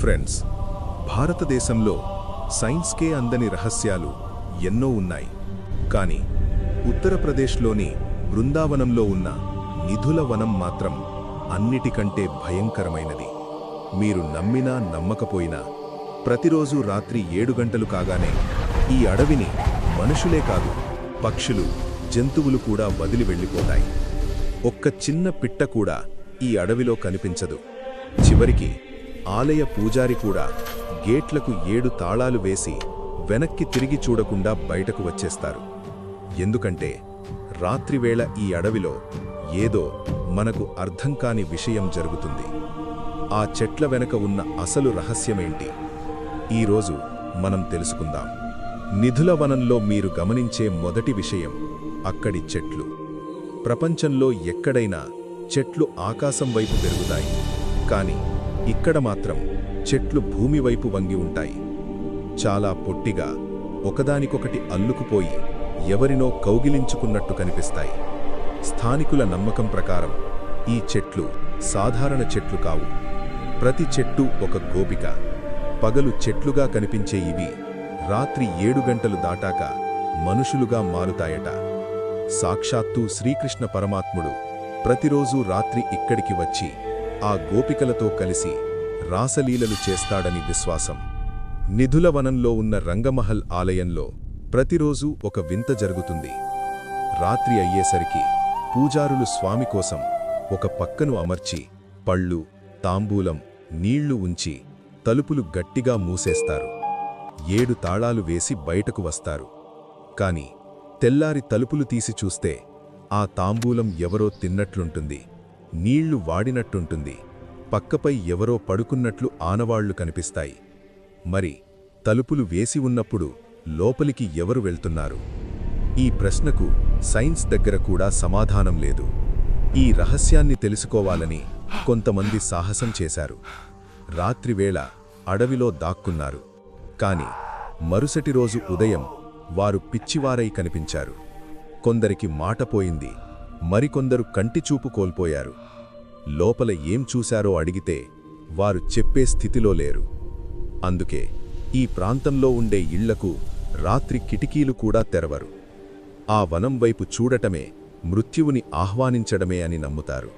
Friends, భారతదేశంలో సైన్స్కే అందని రహస్యాలు ఎన్నో ఉన్నాయి. కానీ ఉత్తరప్రదేశ్లోని బృందావనంలో ఉన్న నిధుల వనం మాత్రం అన్నిటికంటే భయంకరమైనది. మీరు నమ్మినా నమ్మకపోయినా ప్రతిరోజు రాత్రి 7 గంటలు కాగానే ఈ అడవిని మనుషులే కాదు, పక్షులు, జంతువులు కూడా వదిలి వెళ్ళిపోతాయి. ఒక్క చిన్న పిట్ట కూడా ఈ అడవిలో కనిపించదు. చివరికి ఆలయ పూజారి కూడా గేట్లకు 7 తాళాలు వేసి వెనక్కి తిరిగి చూడకుండా బయటకు వచ్చేస్తారు. ఎందుకంటే రాత్రివేళ ఈ అడవిలో ఏదో మనకు అర్థం కాని విషయం జరుగుతుంది. ఆ చెట్ల వెనక ఉన్న అసలు రహస్యమేంటి? ఈరోజు మనం తెలుసుకుందాం. నిధుల వనంలో మీరు గమనించే మొదటి విషయం అక్కడి చెట్లు. ప్రపంచంలో ఎక్కడైనా చెట్లు ఆకాశం వైపు పెరుగుతాయి, కానీ ఇక్కడ మాత్రం చెట్లు భూమి వైపు వంగి ఉంటాయి. చాలా పొట్టిగా, ఒకదానికొకటి అల్లుకుపోయి ఎవరినో కౌగిలించుకున్నట్టు కనిపిస్తాయి. స్థానికుల నమ్మకం ప్రకారం ఈ చెట్లు సాధారణ చెట్లు కావు. ప్రతి చెట్టు ఒక గోపిక. పగలు చెట్లుగా కనిపించే ఇవి రాత్రి 7 గంటలు దాటాక మనుషులుగా మారుతాయట. సాక్షాత్తు శ్రీకృష్ణ పరమాత్ముడు ప్రతిరోజూ రాత్రి ఇక్కడికి వచ్చి ఆ గోపికలతో కలిసి రాసలీలలు చేస్తాడని విశ్వాసం. నిధుల వనంలో ఉన్న రంగమహల్ ఆలయంలో ప్రతిరోజూ ఒక వింత జరుగుతుంది. రాత్రి అయ్యేసరికి పూజారులు స్వామి కోసం ఒక పక్కను అమర్చి పళ్ళు, తాంబూలం, నీళ్లు ఉంచి తలుపులు గట్టిగా మూసేస్తారు. 7 తాళాలు వేసి బయటకు వస్తారు. కాని తెల్లారి తలుపులు తీసి చూస్తే ఆ తాంబూలం ఎవరో తిన్నట్లుంటుంది, నీళ్లు వాడినట్టుంటుంది, పక్కపై ఎవరో పడుకున్నట్లు ఆనవాళ్లు కనిపిస్తాయి. మరి తలుపులు వేసి ఉన్నప్పుడు లోపలికి ఎవరు వెళ్తున్నారు? ఈ ప్రశ్నకు సైన్స్ దగ్గర కూడా సమాధానం లేదు. ఈ రహస్యాన్ని తెలుసుకోవాలని కొంతమంది సాహసం చేశారు. రాత్రివేళ అడవిలో దాక్కున్నారు. కాని మరుసటి రోజు ఉదయం వారు పిచ్చివారై కనిపించారు. కొందరికి మాట పోయింది, మరికొందరు కంటిచూపు కోల్పోయారు. లోపల ఏం చూశారో అడిగితే వారు చెప్పే స్థితిలో లేరు. అందుకే ఈ ప్రాంతంలో ఉండే ఇళ్లకు రాత్రి కిటికీలు కూడా తెరవరు. ఆ వనం వైపు చూడటమే మృత్యువుని ఆహ్వానించడమే అని నమ్ముతారు.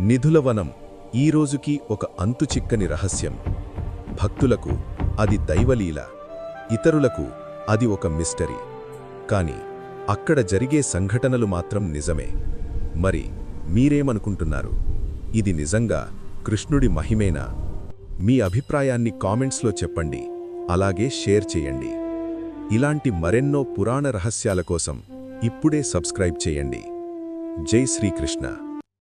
నిధుల వనం ఈ రోజుకీ ఒక అంతుచిక్కని రహస్యం. భక్తులకు అది దైవలీల, ఇతరులకు అది ఒక మిస్టరీ. కాని అక్కడ జరిగే సంఘటనలు మాత్రం నిజమే. మరి మీరేమనుకుంటున్నారు? ఇది నిజంగా కృష్ణుడి మహిమేనా? మీ అభిప్రాయాన్ని కామెంట్స్లో చెప్పండి. అలాగే షేర్ చేయండి. ఇలాంటి మరెన్నో పురాణ రహస్యాల కోసం ఇప్పుడే సబ్స్క్రైబ్ చేయండి. జై శ్రీకృష్ణ.